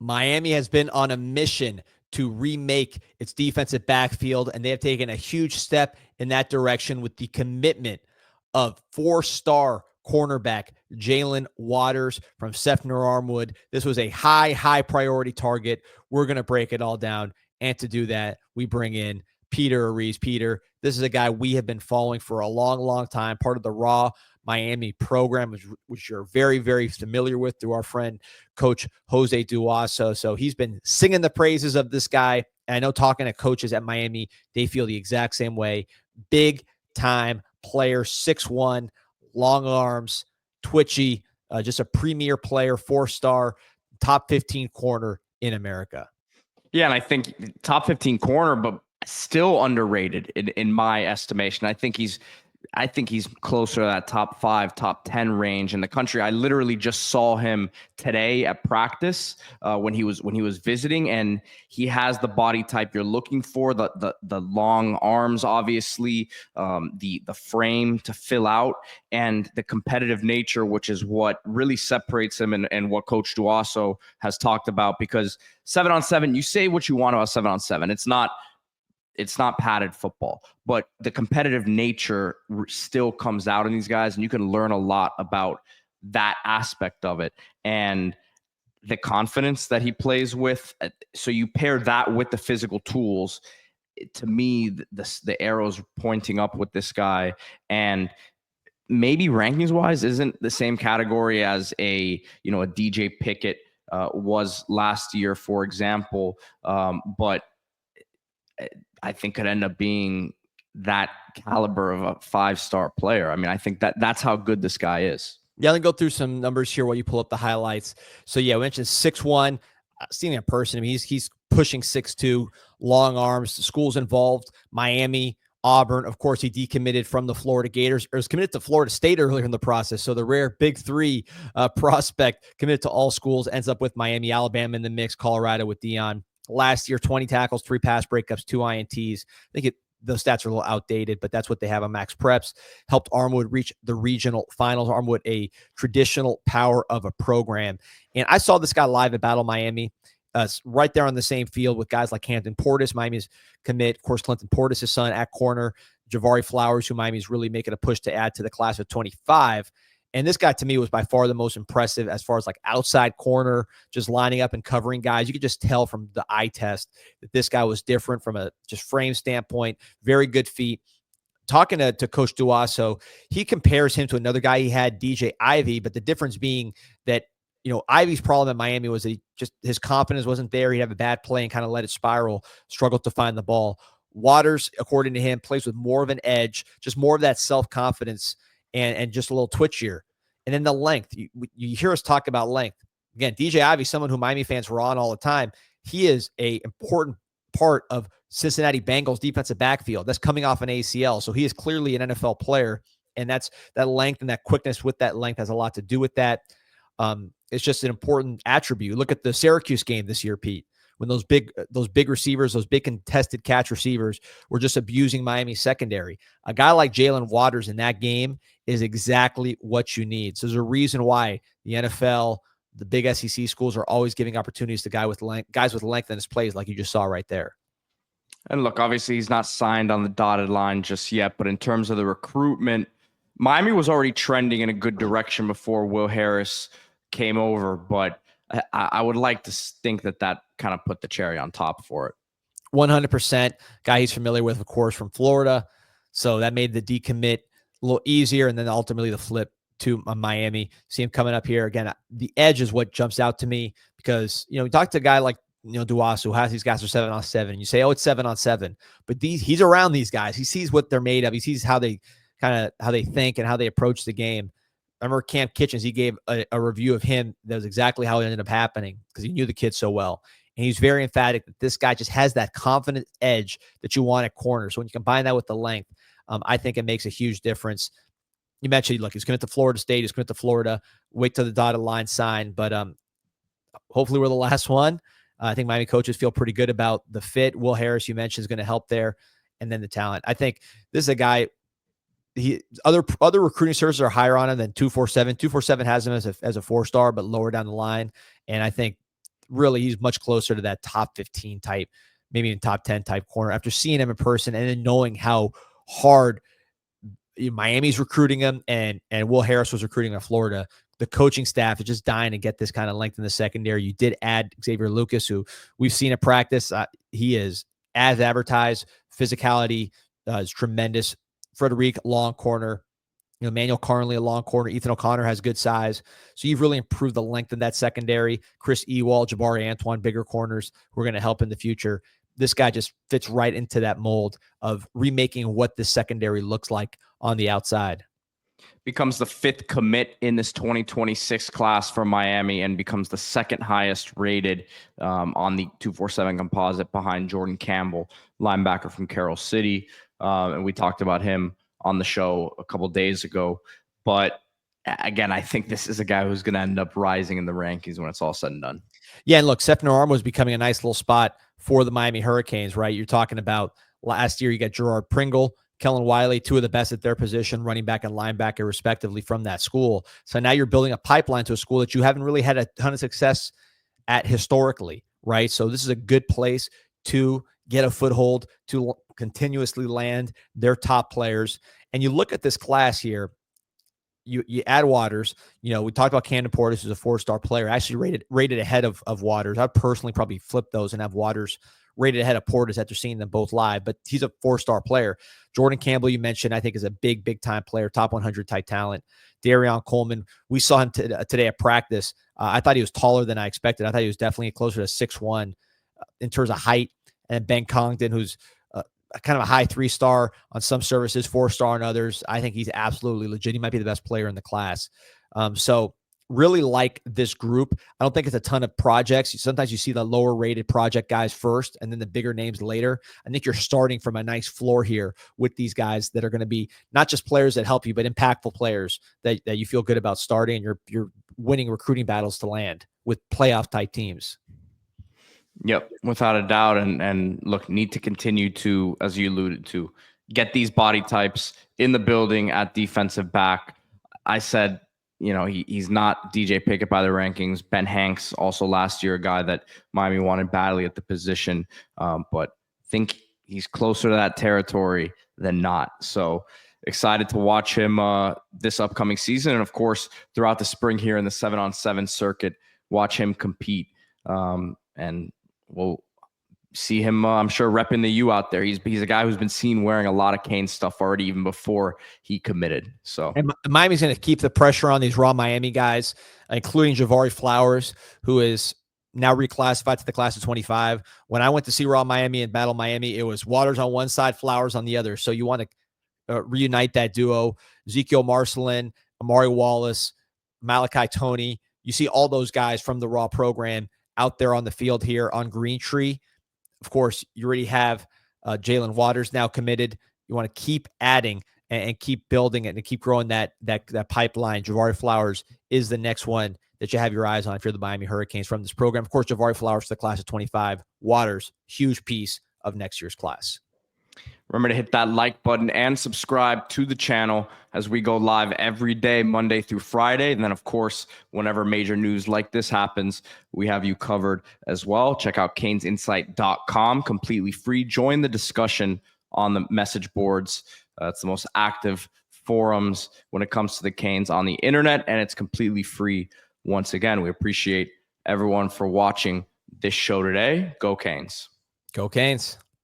Miami has been on a mission to remake its defensive backfield, and they have taken a huge step in that direction with the commitment of 4-star cornerback Jaylen Waters from Sefner Armwood. This was a high priority target. We're going to break it all down. And to do that, we bring in Peter Ariz. Peter, this is a guy we have been following for a long time, part of the Raw Miami program, which you're very familiar with through our friend Coach Jose Duaso. So he's been singing the praises of this guy. And I know talking to coaches at Miami, they feel the exact same way. Big time player, 6'1", long arms, twitchy, just a premier player, 4-star, top 15 corner in America. Yeah, and I think top 15 corner, but still underrated in my estimation. I think he's closer to that top 5, top 10 range in the country. I literally just saw him today at practice when he was visiting, and he has the body type you're looking for, the long arms, obviously, the frame to fill out, and the competitive nature, which is what really separates him and what Coach Duaso has talked about. Because 7-on-7, you say what you want about 7-on-7. It's not padded football, but the competitive nature still comes out in these guys, and you can learn a lot about that aspect of it and the confidence that he plays with. So you pair that with the physical tools. To me, the arrow's pointing up with this guy, and maybe rankings wise isn't the same category as a DJ Pickett was last year, for example. But I think could end up being that caliber of a 5-star player. I mean, I think that's how good this guy is. Yeah, let me go through some numbers here while you pull up the highlights. So yeah, we mentioned 6'1", seeing in person. I mean, he's pushing 6'2", long arms. The schools involved: Miami, Auburn. Of course, he decommitted from the Florida Gators, or was committed to Florida State earlier in the process. So the rare Big Three prospect committed to all schools ends up with Miami, Alabama in the mix, Colorado with Deion. Last year, 20 tackles, 3 pass breakups, 2 INTs. I think those stats are a little outdated, but that's what they have on Max Preps. Helped Armwood reach the regional finals. Armwood, a traditional power of a program. And I saw this guy live at Battle Miami, right there on the same field with guys like Hampton Portis, Miami's commit. Of course, Clinton Portis, his son, at corner. Javari Flowers, who Miami's really making a push to add to the class of 25. And this guy, to me, was by far the most impressive as far as like outside corner, just lining up and covering guys. You could just tell from the eye test that this guy was different from a just frame standpoint. Very good feet. Talking to Coach Duaso, he compares him to another guy he had, DJ Ivey, but the difference being that, Ivey's problem at Miami was that just his confidence wasn't there. He'd have a bad play and kind of let it spiral, struggled to find the ball. Waters, according to him, plays with more of an edge, just more of that self-confidence, and just a little twitchier. And then the length. You hear us talk about length. Again, DJ Ivey, someone who Miami fans were on all the time. He is an important part of Cincinnati Bengals defensive backfield. That's coming off an ACL. So he is clearly an NFL player. And that length and that quickness with that length has a lot to do with that. It's just an important attribute. Look at the Syracuse game this year, Pete, when those big receivers, those big contested catch receivers were just abusing Miami's secondary. A guy like Jaylen Waters in that game is exactly what you need. So there's a reason why the NFL, the big SEC schools are always giving opportunities to guys with length in his plays, like you just saw right there. And look, obviously he's not signed on the dotted line just yet, but in terms of the recruitment, Miami was already trending in a good direction before Will Harris came over, but I would like to think that kind of put the cherry on top for it. 100%. Guy he's familiar with, of course, from Florida. So that made the decommit a little easier, and then ultimately the flip to Miami. See him coming up here. Again, the edge is what jumps out to me because, you talk to a guy like, Duaso, who has these guys are 7-on-7. And you say, oh, it's 7-on-7. But he's around these guys. He sees what they're made of. He sees how they think and how they approach the game. I remember Camp Kitchens, he gave a review of him. That was exactly how it ended up happening because he knew the kid so well. And he's very emphatic that this guy just has that confident edge that you want at corner. So when you combine that with the length, I think it makes a huge difference. You mentioned, look, he's committed to Florida State. He's committed to Florida. Wait till the dotted line sign. But hopefully we're the last one. I think Miami coaches feel pretty good about the fit. Will Harris, you mentioned, is going to help there. And then the talent. I think this is a guy, other recruiting services are higher on him than 247. 247 has him as a 4-star, but lower down the line. And I think really he's much closer to that top 15 type, maybe even top 10 type corner after seeing him in person and then knowing how hard Miami's recruiting him and Will Harris was recruiting in Florida. The coaching staff is just dying to get this kind of length in the secondary. You did add Xavier Lucas, who we've seen at practice. He is as advertised. Physicality is tremendous. Frederic, long corner. Manuel Carnley, a long corner. Ethan O'Connor has good size. So you've really improved the length of that secondary. Chris Ewald, Jabari Antoine, bigger corners who are going to help in the future. This guy just fits right into that mold of remaking what the secondary looks like on the outside. Becomes the 5th commit in this 2026 class for Miami and becomes the 2nd highest rated on the 247 composite behind Jordan Campbell, linebacker from Carroll City. And we talked about him on the show a couple days ago. But again, I think this is a guy who's going to end up rising in the rankings when it's all said and done. Yeah, and look, Stephen Armo is becoming a nice little spot for the Miami Hurricanes, right? You're talking about last year, you got Gerard Pringle, Kellen Wiley, two of the best at their position, running back and linebacker, respectively, from that school. So now you're building a pipeline to a school that you haven't really had a ton of success at historically, right? So this is a good place to get a foothold, to continuously land their top players. And you look at this class here, you add Waters. We talked about Camden Portis, who's a 4-star player, actually rated ahead of Waters. I'd personally probably flip those and have Waters rated ahead of Portis after seeing them both live, but he's a 4-star player. Jordan Campbell, you mentioned, I think is a big time player, top 100 type talent. Darion Coleman, we saw him today at practice. I thought he was taller than I expected. I thought he was definitely closer to 6'1" in terms of height. And Ben Congdon, who's kind of a high 3-star on some services, 4-star on others. I think he's absolutely legit. He might be the best player in the class. So really like this group. I don't think it's a ton of projects. Sometimes you see the lower rated project guys first and then the bigger names later. I think you're starting from a nice floor here with these guys that are going to be not just players that help you, but impactful players that you feel good about starting, and you're winning recruiting battles to land with playoff type teams. Yep, without a doubt. And look, need to continue to, as you alluded to, get these body types in the building at defensive back. I said, he's not DJ Pickett by the rankings. Ben Hanks, also last year, a guy that Miami wanted badly at the position, but think he's closer to that territory than not. So excited to watch him this upcoming season. And of course, throughout the spring here in the 7-on-7 circuit, watch him compete. And we'll see him, I'm sure, repping the U out there. He's a guy who's been seen wearing a lot of Canes stuff already, even before he committed. So, and Miami's going to keep the pressure on these raw Miami guys, including Javari Flowers, who is now reclassified to the class of 25. When I went to see raw Miami and Battle Miami, it was Waters on one side, Flowers on the other. So you want to reunite that duo. Ezekiel Marcelin, Amari Wallace, Malachi Toney. You see all those guys from the raw program out there on the field here on Green Tree. Of course, you already have Jaylen Waters now committed. You want to keep adding and keep building it and keep growing that pipeline. Javari Flowers is the next one that you have your eyes on if you're the Miami Hurricanes from this program. Of course, Javari Flowers to the class of 25. Waters, huge piece of next year's class. Remember to hit that like button and subscribe to the channel as we go live every day, Monday through Friday. And then, of course, whenever major news like this happens, we have you covered as well. Check out CanesInSight.com, completely free. Join the discussion on the message boards. It's the most active forums when it comes to the Canes on the internet, and it's completely free. Once again, we appreciate everyone for watching this show today. Go Canes. Go Canes.